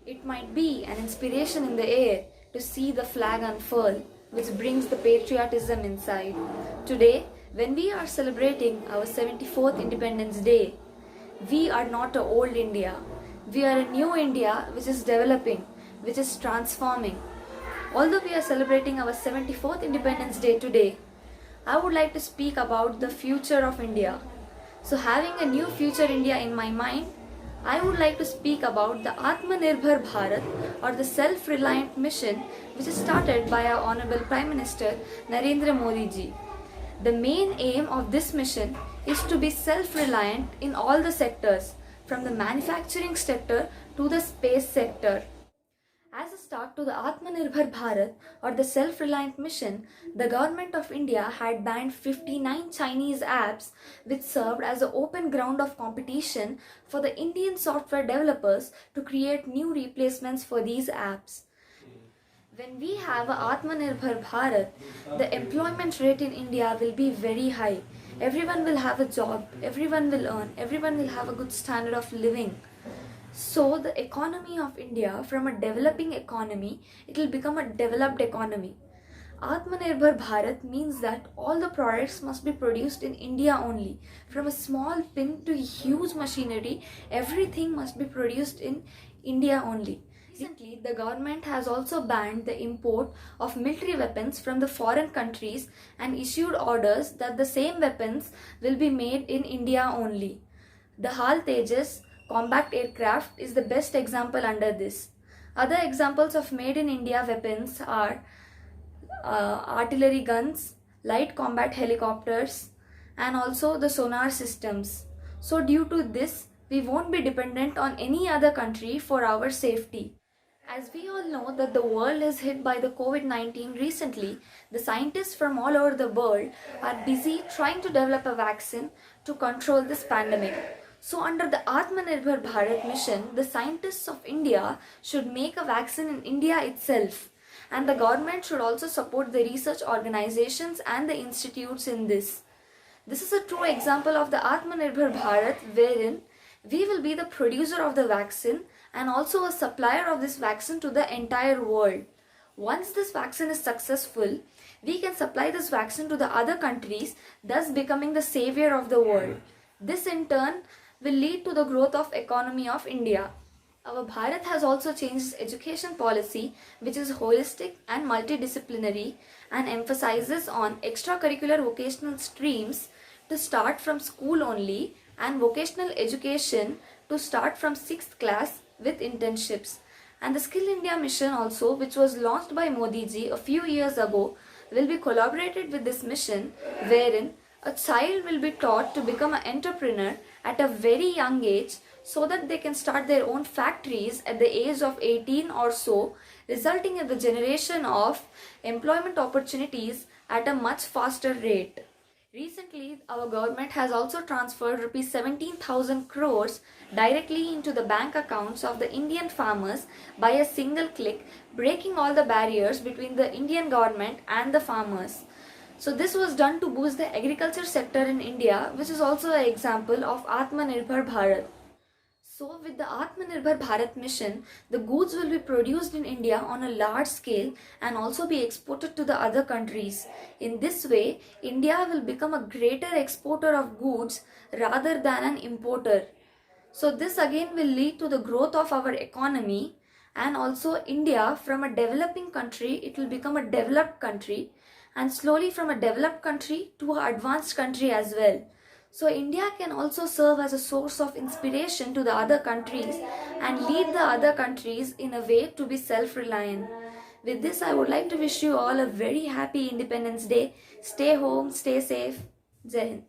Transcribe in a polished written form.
It might be an inspiration in the air to see the flag unfurl, which brings the patriotism inside. Today, when we are celebrating our 74th Independence Day, we are not a old India. We are a new India which is developing, which is transforming. Although we are celebrating our 74th Independence Day today, I would like to speak about the future of India. So having a new future India in my mind, I would like to speak about the Atmanirbhar Bharat or the self-reliant mission which is started by our Honorable Prime Minister Narendra Modi ji. The main aim of this mission is to be self-reliant in all the sectors, from the manufacturing sector to the space sector. As a start to the Atmanirbhar Bharat or the self-reliant mission, the government of India had banned 59 Chinese apps which served as an open ground of competition for the Indian software developers to create new replacements for these apps. When we have a Atmanirbhar Bharat, the employment rate in India will be very high. Everyone will have a job, everyone will earn, everyone will have a good standard of living. So the economy of India, from a developing economy, it will become a developed economy. Atmanirbhar Bharat means that all the products must be produced in India only. From a small pin to huge machinery, everything must be produced in India only. Recently, the government has also banned the import of military weapons from the foreign countries and issued orders that the same weapons will be made in India only. The HAL Tejas combat aircraft is the best example under this. Other examples of made in India weapons are artillery guns, light combat helicopters, and also the sonar systems. So due to this, we won't be dependent on any other country for our safety. As we all know that the world is hit by the COVID-19 recently, the scientists from all over the world are busy trying to develop a vaccine to control this pandemic. So under the Atmanirbhar Bharat mission, the scientists of India should make a vaccine in India itself. And the government should also support the research organizations and the institutes in this. This is a true example of the Atmanirbhar Bharat wherein we will be the producer of the vaccine and also a supplier of this vaccine to the entire world. Once this vaccine is successful, we can supply this vaccine to the other countries, thus becoming the savior of the world. This in turn will lead to the growth of economy of India. Our Bharat has also changed its education policy, which is holistic and multidisciplinary and emphasizes on extracurricular vocational streams to start from school only and vocational education to start from 6th class with internships. And the Skill India mission also, which was launched by Modi ji a few years ago, will be collaborated with this mission wherein a child will be taught to become an entrepreneur at a very young age so that they can start their own factories at the age of 18 or so, resulting in the generation of employment opportunities at a much faster rate. Recently, our government has also transferred Rs 17,000 crores directly into the bank accounts of the Indian farmers by a single click, breaking all the barriers between the Indian government and the farmers. So this was done to boost the agriculture sector in India, which is also an example of Atmanirbhar Bharat. So with the Atmanirbhar Bharat mission, the goods will be produced in India on a large scale and also be exported to the other countries. In this way, India will become a greater exporter of goods rather than an importer. So this again will lead to the growth of our economy, and also India, from a developing country, it will become a developed country, and slowly from a developed country to an advanced country as well. So India can also serve as a source of inspiration to the other countries and lead the other countries in a way to be self-reliant. With this, I would like to wish you all a very happy Independence Day. Stay home, stay safe. Jai Hind.